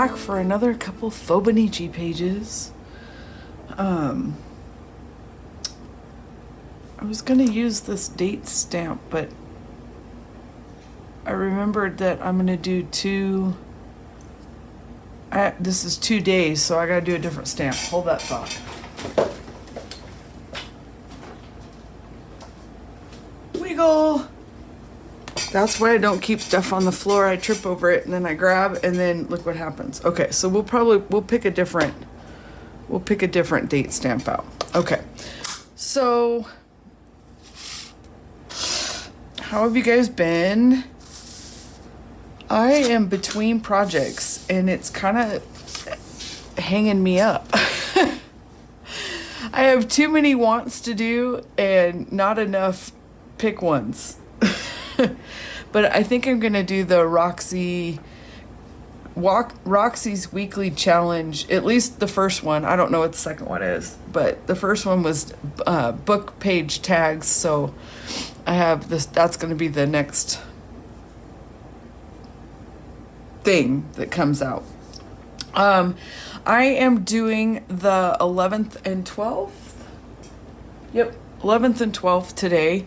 back for another couple Fauxbonichi pages. I was gonna use this date stamp, but I remembered that I'm gonna do this is 2 days, so I gotta do a different stamp. Hold that thought. Wiggle! That's why I don't keep stuff on the floor. I trip over it and then I grab and then look what happens. Okay, so we'll pick a different date stamp out. Okay. So how have you guys been? I am between projects and it's kind of hanging me up. I have too many wants to do and not enough pick ones. But I think I'm gonna do the Roxy's weekly challenge, at least the first one. I don't know what the second one is, but the first one was book page tags, so I have this. That's gonna be the next thing that comes out. I am doing the 11th and 12th. Yep, 11th and 12th today.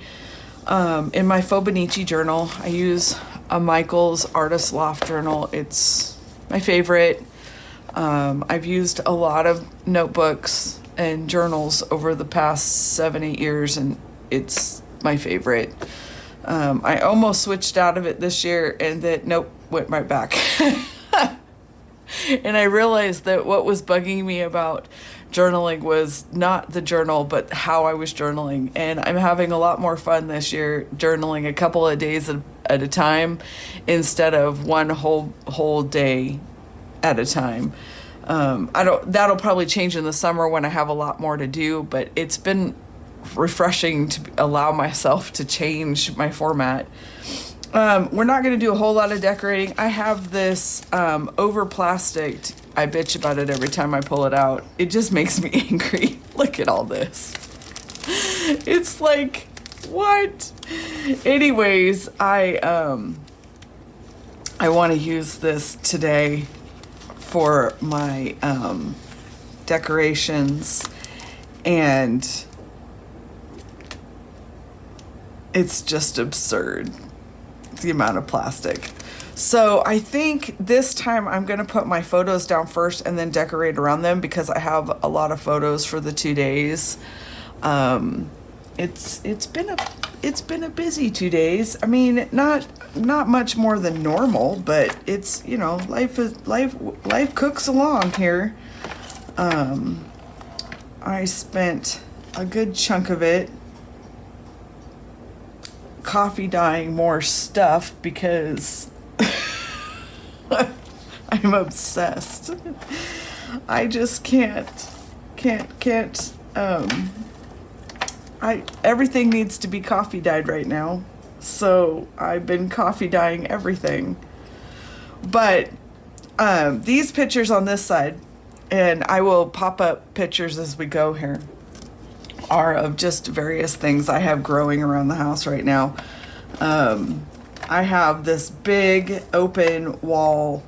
In my Fauxbonichi journal, I use a Michael's Artist Loft journal. It's my favorite. I've used a lot of notebooks and journals over the past 7-8 years, and it's my favorite. I almost switched out of it this year, and then nope, went right back. And I realized that what was bugging me about journaling was not the journal, but how I was journaling. And I'm having a lot more fun this year journaling a couple of days at a time instead of one whole day at a time. That'll probably change in the summer when I have a lot more to do, but it's been refreshing to allow myself to change my format. We're not going to do a whole lot of decorating. I have this over plastic. I bitch about it every time I pull it out. It just makes me angry. Look at all this. It's like, what? Anyways, I want to use this today for my decorations, and it's just absurd, the amount of plastic. So I think this time I'm going to put my photos down first and then decorate around them, because I have a lot of photos for the 2 days. It's been a busy 2 days. I mean, not much more than normal, but it's, you know, life cooks along here. I spent a good chunk of it coffee dyeing more stuff because I'm obsessed. I just can't. Everything needs to be coffee dyed right now, so I've been coffee dyeing everything. But these pictures on this side, and I will pop up pictures as we go here, are of just various things I have growing around the house right now. I have this big open wall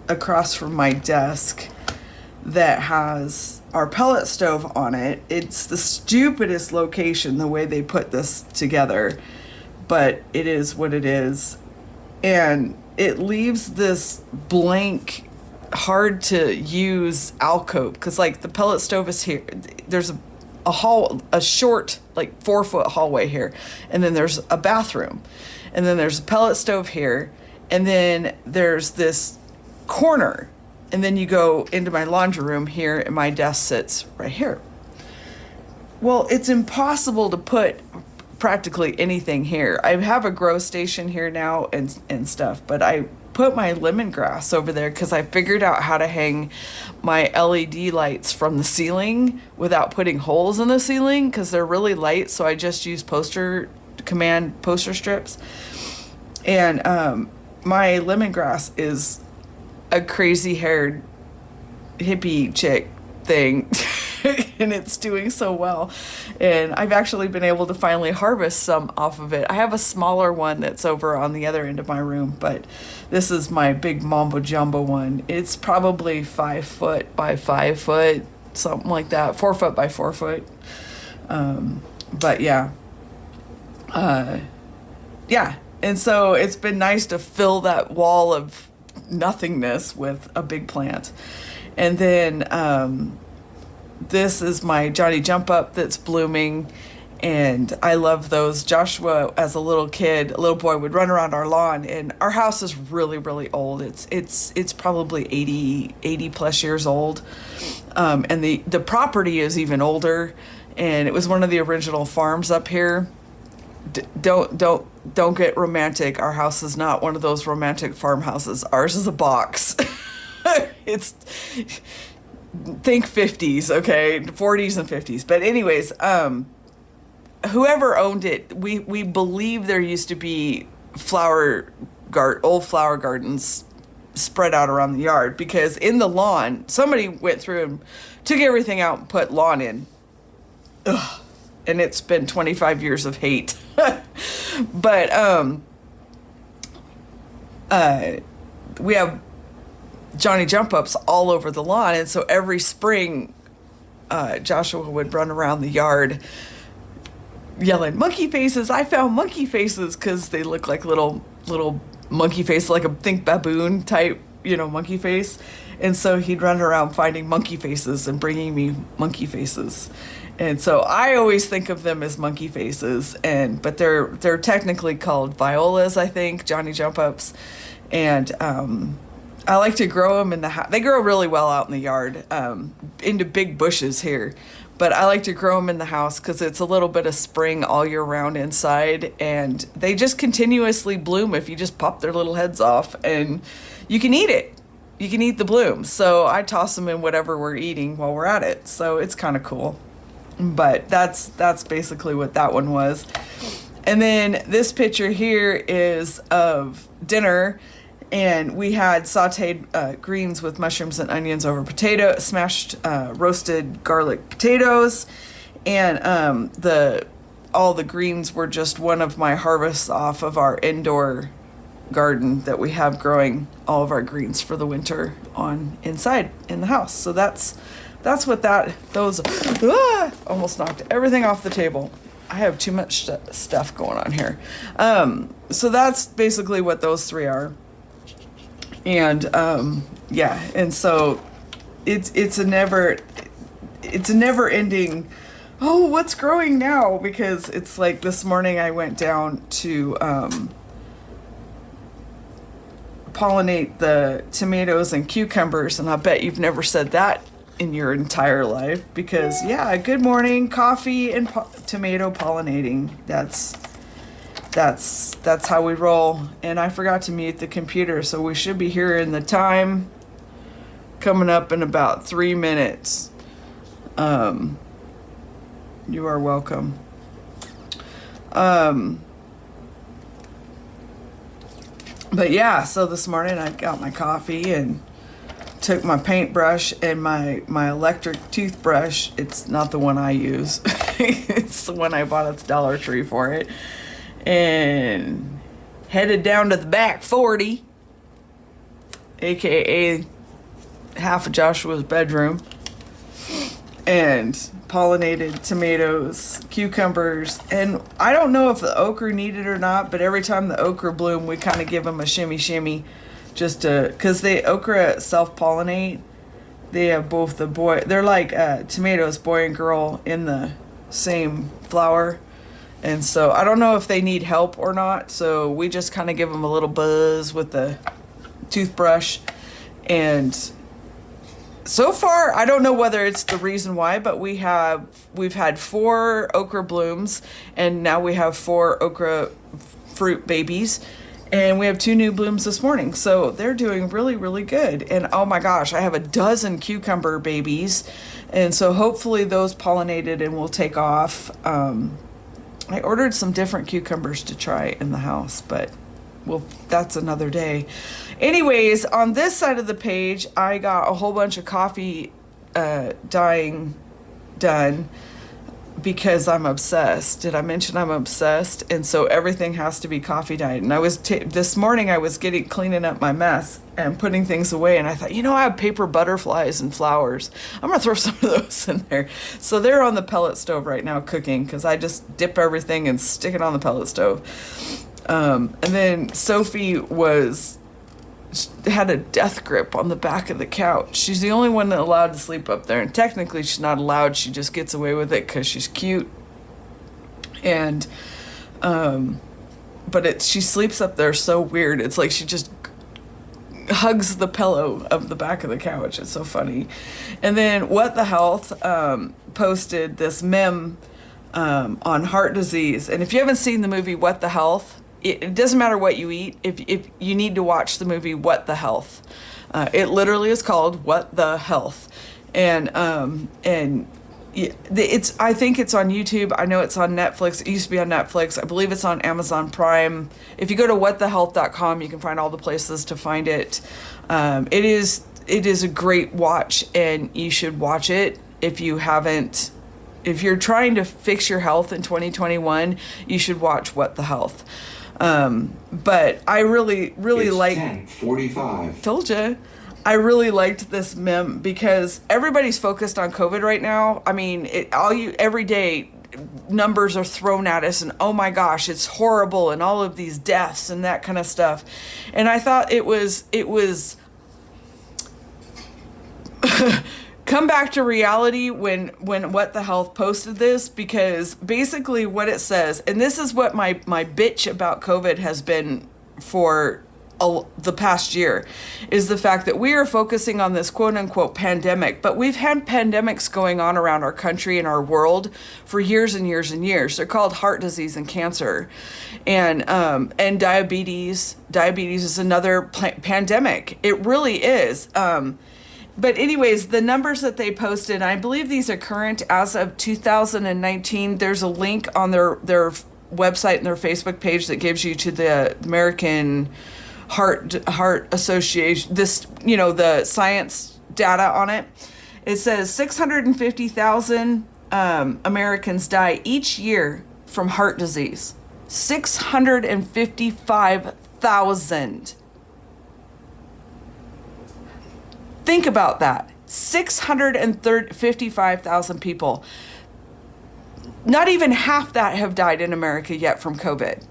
across from my desk that has our pellet stove on it. It's the stupidest location, the way they put this together, but it is what it is. And it leaves this blank, hard to use alcove, because like the pellet stove is here. There's a short, like 4-foot hallway here, and then there's a bathroom, and then there's a pellet stove here, and then there's this corner, and then you go into my laundry room here, and my desk sits right here. Well, it's impossible to put practically anything here. I have a grow station here now and stuff, but I put my lemongrass over there because I figured out how to hang my LED lights from the ceiling without putting holes in the ceiling, because they're really light. So I just use poster strips. And my lemongrass is a crazy haired hippie chick thing. and it's doing so well. And I've actually been able to finally harvest some off of it. I have a smaller one that's over on the other end of my room, but this is my big mambo jumbo one. It's probably 5 foot by 5 foot, something like that, 4 foot by 4 foot. But yeah. Yeah. And so it's been nice to fill that wall of nothingness with a big plant. And then this is my Johnny Jump Up that's blooming, and I love those. Joshua, as a little kid, a little boy, would run around our lawn, and our house is really, really old. It's probably 80 plus years old. And the property is even older, and it was one of the original farms up here. Don't get romantic. Our house is not one of those romantic farmhouses. Ours is a box. It's, think 50s, okay, 40s and 50s. But anyways, whoever owned it, we believe there used to be old flower gardens spread out around the yard, because in the lawn, somebody went through and took everything out and put lawn in. Ugh. And it's been 25 years of hate. But we have Johnny Jump Ups all over the lawn, and so every spring Joshua would run around the yard yelling, "Monkey faces! I found monkey faces!" because they look like little monkey face, like a think baboon type, monkey face. And so he'd run around finding monkey faces and bringing me monkey faces. And so I always think of them as monkey faces, but they're technically called violas, I think, Johnny Jump Ups. And I like to grow them in the house. They grow really well out in the yard, into big bushes here. But I like to grow them in the house because it's a little bit of spring all year round inside, and they just continuously bloom if you just pop their little heads off, and you can eat it. You can eat the blooms. So I toss them in whatever we're eating while we're at it. So it's kind of cool. But that's basically what that one was. And then this picture here is of dinner, and we had sauteed greens with mushrooms and onions over smashed roasted garlic potatoes, and all the greens were just one of my harvests off of our indoor garden that we have growing all of our greens for the winter on inside in the house. So that's what those almost knocked everything off the table. I have too much stuff going on here. So that's basically what those three are. And yeah, and so it's a never ending, oh, what's growing now? Because it's like this morning I went down to pollinate the tomatoes and cucumbers, and I bet you've never said that in your entire life, because yeah, good morning, coffee and tomato pollinating. That's how we roll. And I forgot to mute the computer, so we should be here in the time coming up in about 3 minutes. You are welcome. But yeah, so this morning I got my coffee and took my paintbrush and my electric toothbrush. It's not the one I use. It's the one I bought at the Dollar Tree for it. And headed down to the back 40, aka half of Joshua's bedroom, and pollinated tomatoes, cucumbers, and I don't know if the okra need it or not, but every time the okra bloom, we kind of give them a shimmy, just to, because the okra self-pollinate. They have both they're like tomatoes, boy and girl, in the same flower. And so I don't know if they need help or not, so we just kind of give them a little buzz with the toothbrush. And so far, I don't know whether it's the reason why, but we've had 4 okra blooms, and now we have 4 okra fruit babies, and we have 2 new blooms this morning. So they're doing really, really good. And oh my gosh, I have a dozen cucumber babies, and so hopefully those pollinated and will take off. I ordered some different cucumbers to try in the house, but well, that's another day. Anyways, on this side of the page, I got a whole bunch of coffee dyeing done because I'm obsessed. Did I mention I'm obsessed? And so everything has to be coffee dyed. And I was this morning I was cleaning up my mess and putting things away, and I thought, I have paper butterflies and flowers. I'm gonna throw some of those in there. So they're on the pellet stove right now cooking, because I just dip everything and stick it on the pellet stove. And then Sophie had a death grip on the back of the couch. She's the only one allowed to sleep up there, and technically she's not allowed. She just gets away with it because she's cute. And but she sleeps up there so weird. It's like she just hugs the pillow of the back of the couch. It's so funny. And then What the Health posted this meme on heart disease. And if you haven't seen the movie What the Health, it doesn't matter what you eat. If you need to watch the movie What the Health, it literally is called What the Health, and it's, I think it's on YouTube. I know it's on Netflix. It used to be on Netflix. I believe it's on Amazon Prime. If you go to whatthehealth.com, you can find all the places to find it. It is a great watch, and you should watch it if you haven't. If you're trying to fix your health in 2021, you should watch What the Health. But I really like 10:45. Told you. I really liked this meme because everybody's focused on COVID right now. I mean, every day numbers are thrown at us, and oh my gosh, it's horrible, and all of these deaths and that kind of stuff. And I thought it was come back to reality when What the Health posted this, because basically what it says, and this is what my bitch about COVID has been for the past year, is the fact that we are focusing on this quote unquote pandemic, but we've had pandemics going on around our country and our world for years and years and years. They're called heart disease and cancer, and diabetes. Diabetes is another pandemic. It really is. But anyways, the numbers that they posted, I believe these are current as of 2019. There's a link on their website and their Facebook page that gives you to the American Heart Association, the science data on it. It says 650,000 Americans die each year from heart disease. 655,000. Think about that. 655,000 people. Not even half that have died in America yet from COVID.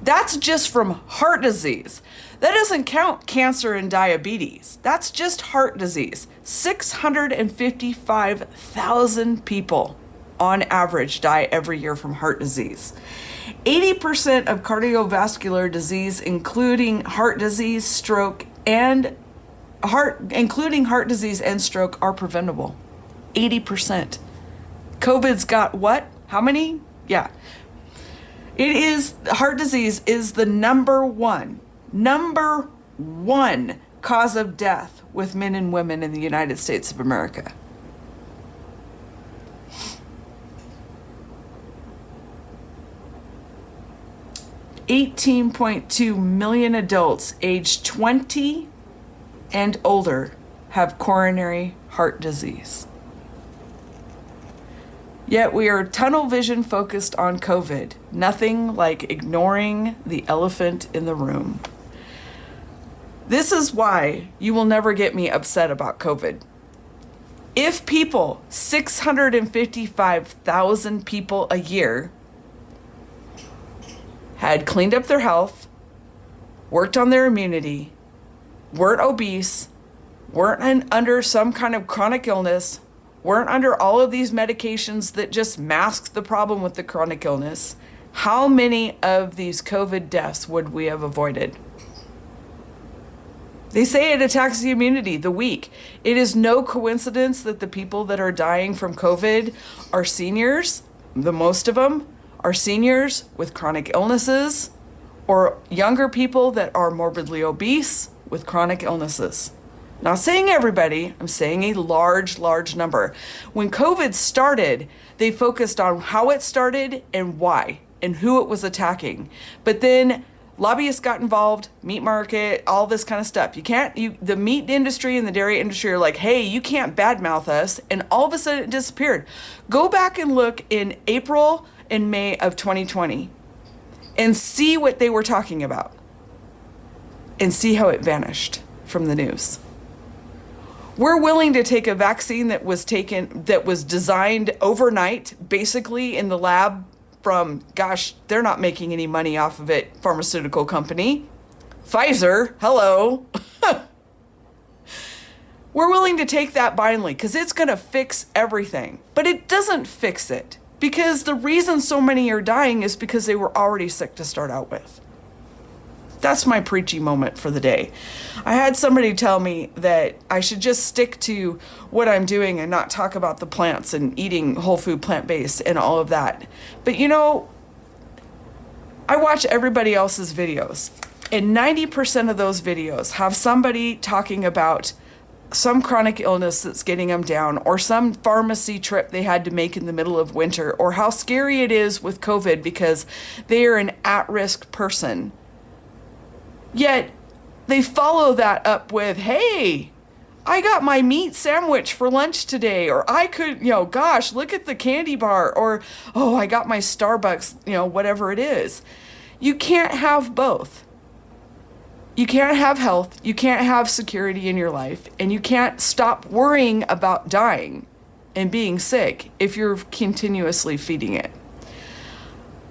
That's just from heart disease. That doesn't count cancer and diabetes. That's just heart disease. 655,000 people on average die every year from heart disease. 80% of cardiovascular disease, including heart disease, stroke, and heart disease and stroke, are preventable. 80%. COVID's got what? How many? Yeah. Heart disease is the number one cause of death with men and women in the United States of America. $18.2 million adults aged 20 and older have coronary heart disease. Yet we are tunnel vision focused on COVID. Nothing like ignoring the elephant in the room. This is why you will never get me upset about COVID. If 655,000 people a year, had cleaned up their health, worked on their immunity, weren't obese, weren't under some kind of chronic illness, weren't under all of these medications that just mask the problem with the chronic illness, how many of these COVID deaths would we have avoided? They say it attacks the immunity, the weak. It is no coincidence that the people that are dying from COVID are seniors. The most of them are seniors with chronic illnesses, or younger people that are morbidly obese with chronic illnesses. Not saying everybody, I'm saying a large number. When COVID started, they focused on how it started and why and who it was attacking. But then Lobbyists got involved, meat market, all this kind of stuff. The meat industry and the dairy industry are like, hey, you can't badmouth us. And all of a sudden it disappeared. Go back and look in April and May of 2020 and see what they were talking about and see how it vanished from the news. We're willing to take a vaccine that was designed overnight, basically in the lab from, gosh, they're not making any money off of it, pharmaceutical company. Pfizer, hello. We're willing to take that blindly because it's going to fix everything. But it doesn't fix it, because the reason so many are dying is because they were already sick to start out with. That's my preachy moment for the day. I had somebody tell me that I should just stick to what I'm doing and not talk about the plants and eating whole food plant-based and all of that. But you know, I watch everybody else's videos, and 90% of those videos have somebody talking about some chronic illness that's getting them down, or some pharmacy trip they had to make in the middle of winter, or how scary it is with COVID because they are an at-risk person. Yet they follow that up with, hey, I got my meat sandwich for lunch today, or I could, gosh, look at the candy bar, or, oh, I got my Starbucks, whatever it is. You can't have both. You can't have health, you can't have security in your life, and you can't stop worrying about dying and being sick if you're continuously feeding it.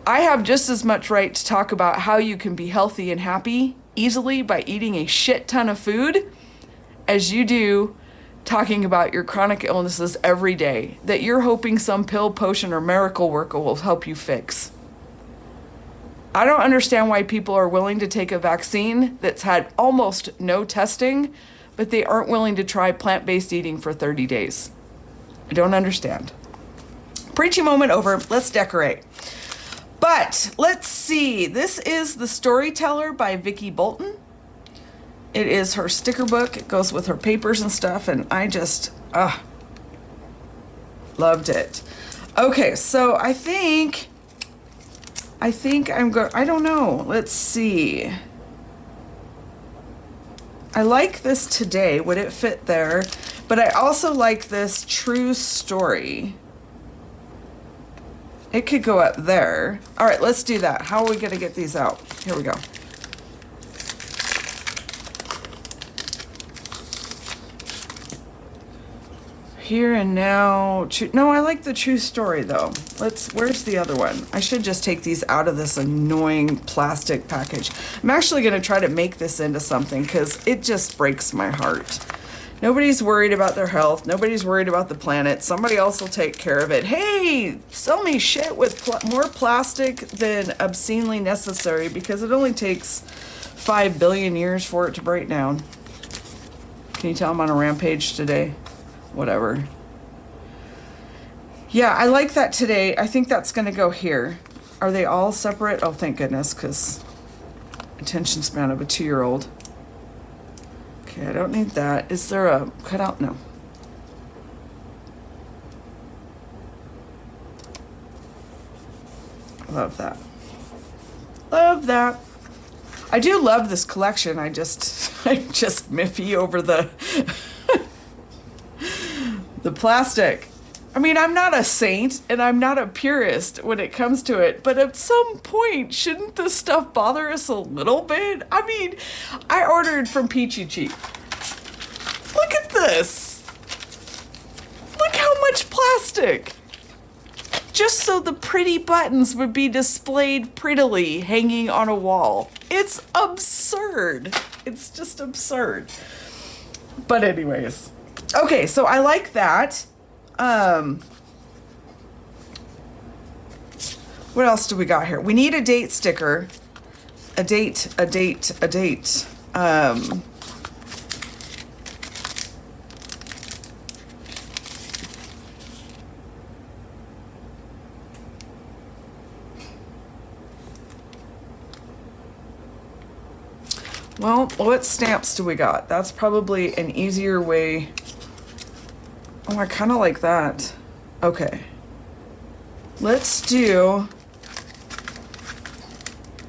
I have just as much right to talk about how you can be healthy and happy easily by eating a shit ton of food as you do talking about your chronic illnesses every day that you're hoping some pill, potion, or miracle worker will help you fix. I don't understand why people are willing to take a vaccine that's had almost no testing, but they aren't willing to try plant-based eating for 30 days. I don't understand. Preachy moment over. Let's decorate. But let's see. This is The Storyteller by Vicki Bolton. It is her sticker book. It goes with her papers and stuff, and I just loved it. Okay, so I think I'm going, I don't know. Let's see. I like this today. Would it fit there? But I also like this true story. It could go up there. All right, let's do that. How are we going to get these out? Here we go. Here and now. No, I like the true story though. Where's the other one? I should just take these out of this annoying plastic package. I'm actually going to try to make this into something because it just breaks my heart. Nobody's worried about their health. Nobody's worried about the planet. Somebody else will take care of it. Hey, sell me shit with more plastic than obscenely necessary because it only takes 5 billion years for it to break down. Can you tell I'm on a rampage today? Whatever. Yeah, I like that today. I think that's going to go here. Are they all separate? Oh, thank goodness, because attention span of a 2-year-old. Okay, I don't need that. Is there a cutout? No. Love that. Love that. I do love this collection. I'm just miffy over the the plastic. I mean, I'm not a saint and I'm not a purist when it comes to it, but at some point, shouldn't this stuff bother us a little bit? I mean, I ordered from Peachy Cheap. Look at this. Look how much plastic. Just so the pretty buttons would be displayed prettily hanging on a wall. It's absurd. It's just absurd. But anyways. Okay, so I like that. What else do we got here? We need a date sticker. A date. Well, what stamps do we got? That's probably an easier way. Oh, I kind of like that. Okay. Let's do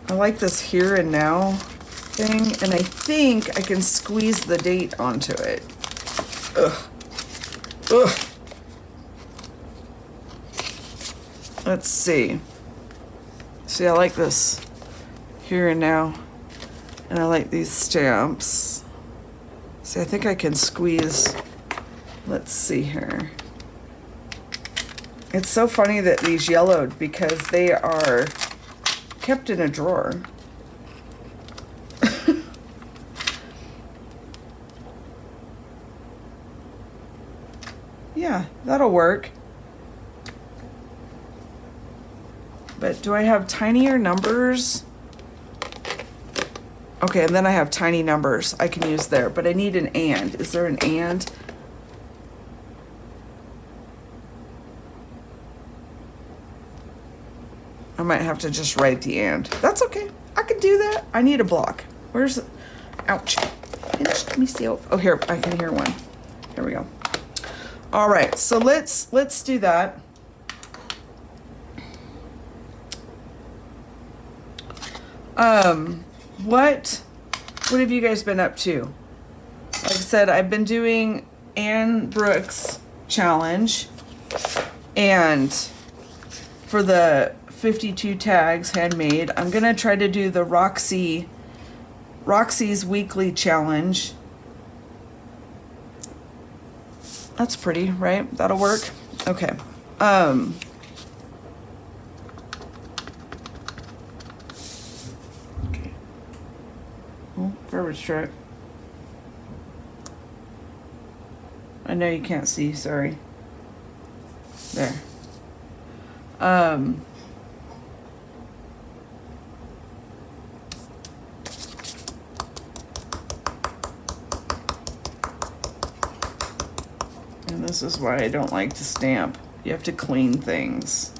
I like this here and now thing, and I think I can squeeze the date onto it. Ugh. Ugh. Let's see. See, I like this here and now, and I like these stamps. See, I think I can squeeze. Let's see here. It's so funny that these yellowed because they are kept in a drawer. Yeah, that'll work. But do I have tinier numbers? Okay, and then I have tiny numbers I can use there, but I need an and. Is there an and? I might have to just write the and. That's okay. I can do that. I need a block. Where's it? Ouch. Pinched myself. Oh, here, I can hear one. Here we go. All right, so let's do that. What have you guys been up to? Like I said, I've been doing Anne Brooks challenge, and for the 52 tags handmade, I'm gonna try to do the Roxy's weekly challenge. That's pretty, right? That'll work. Okay. Okay. Oh, garbage truck. I know you can't see, sorry. There. And this is why I don't like to stamp. You have to clean things.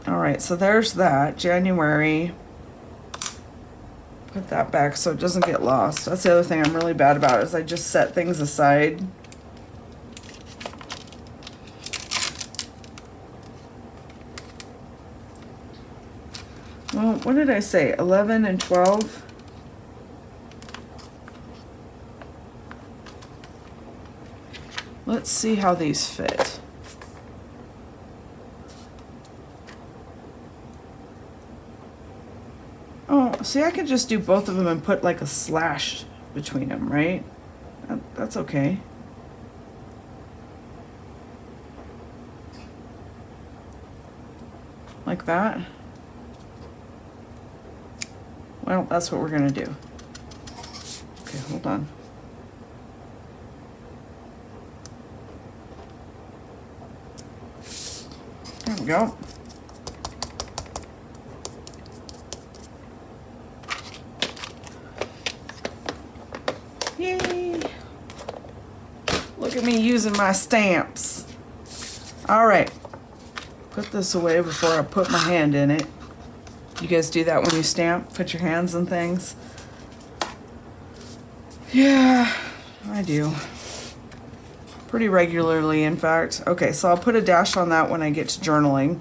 All right, so there's that. January. Put that back so it doesn't get lost. That's the other thing I'm really bad about is I just set things aside. Well, what did I say? 11 and 12? Let's see how these fit. Oh, see, I could just do both of them and put like a slash between them, right? That's okay. Like that. Well, that's what we're gonna do. Okay, hold on. There we go. Yay! Look at me using my stamps. All right. Put this away before I put my hand in it. You guys do that when you stamp? Put your hands in things? Yeah, I do. Pretty regularly, in fact. Okay, so I'll put a dash on that when I get to journaling.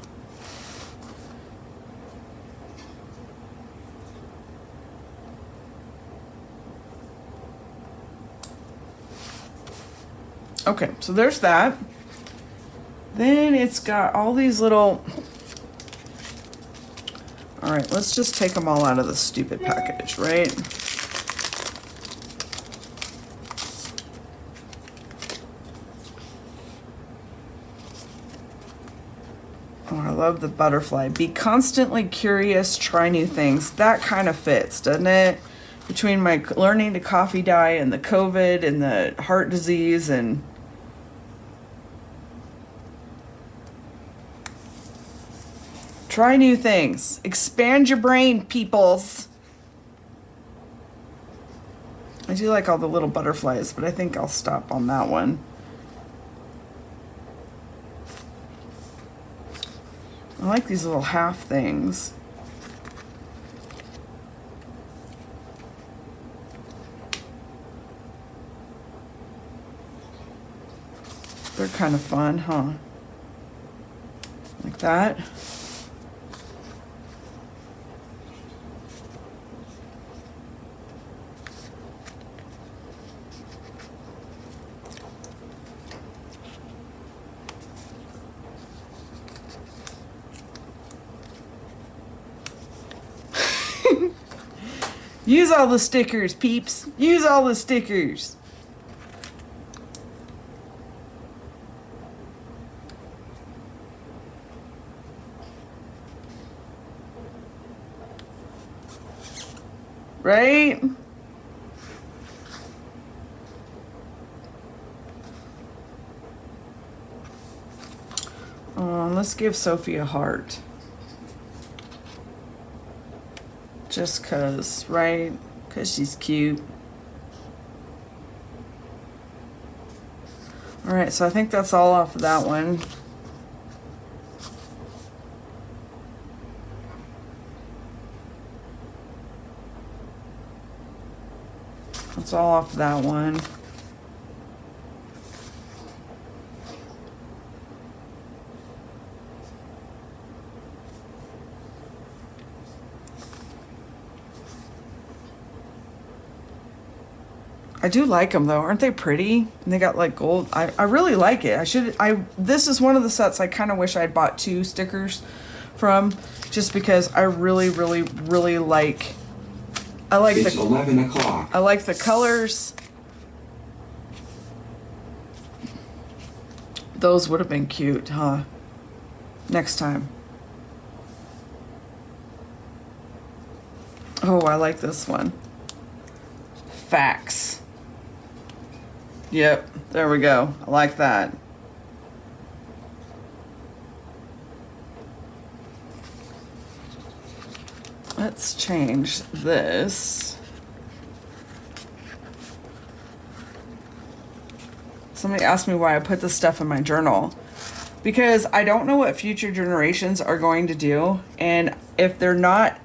Okay, so there's that. Then it's got all these little... All right, let's just take them all out of the stupid package, right? Oh, I love the butterfly. Be constantly curious, try new things. That kind of fits, doesn't it? Between my learning to coffee dye and the COVID and the heart disease and... Try new things. Expand your brain, peoples. I do like all the little butterflies, but I think I'll stop on that one. I like these little half things. They're kind of fun, huh? Like that. Use all the stickers, peeps. Use all the stickers. Right? Let's give Sophie a heart. Just 'cause, right? 'Cause she's cute. All right, so I think that's all off of that one. That's all off of that one. I do like them though, aren't they pretty? And they got like gold. I really like it. This is one of the sets I kind of wish I'd bought 2 stickers from, just because I really like. It's 11 o'clock. I like the colors. Those would have been cute, huh? Next time. Oh, I like this one. Facts. Yep, there we go. I like that. Let's change this. Somebody asked me why I put this stuff in my journal. Because I don't know what future generations are going to do. And if they're not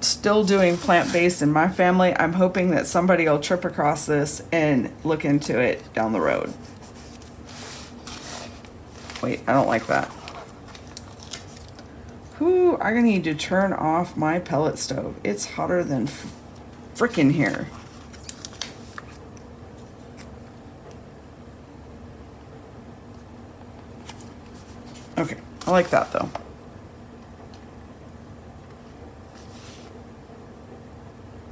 still doing plant-based in my family, I'm hoping that somebody will trip across this and look into it down the road. Wait, I don't like that. Ooh, I'm gonna need to turn off my pellet stove. It's hotter than frickin' here. Okay, I like that though.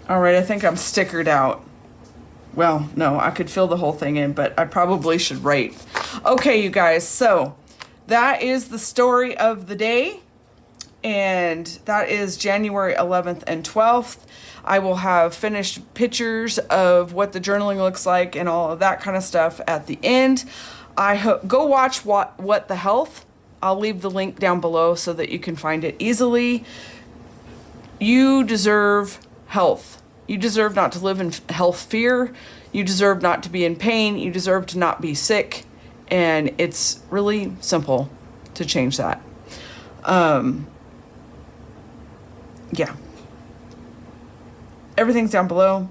All right, I think I'm stickered out. Well, no, I could fill the whole thing in, but I probably should write. Okay, you guys, so that is the story of the day. And that is January 11th and 12th. I will have finished pictures of what the journaling looks like and all of that kind of stuff at the end. Go watch What the Health. I'll leave the link down below so that you can find it easily. You deserve health. You deserve not to live in health fear. You deserve not to be in pain. You deserve to not be sick. And it's really simple to change that. Yeah. Everything's down below.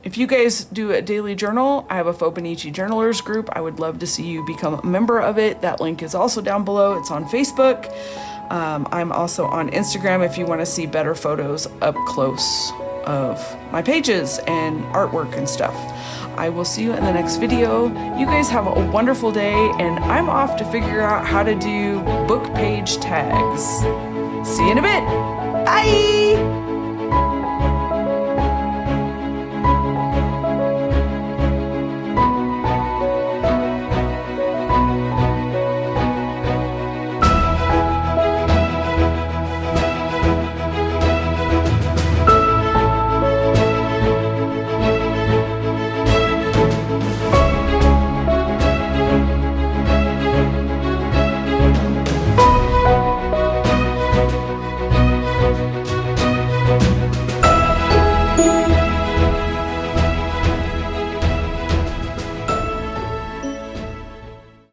If you guys do a daily journal, I have a Fauxbonichi journalers group. I would love to see you become a member of it. That link is also down below. It's on Facebook. I'm also on Instagram if you want to see better photos up close of my pages and artwork and stuff. I will see you in the next video. You guys have a wonderful day, and I'm off to figure out how to do book page tags. See you in a bit. Bye!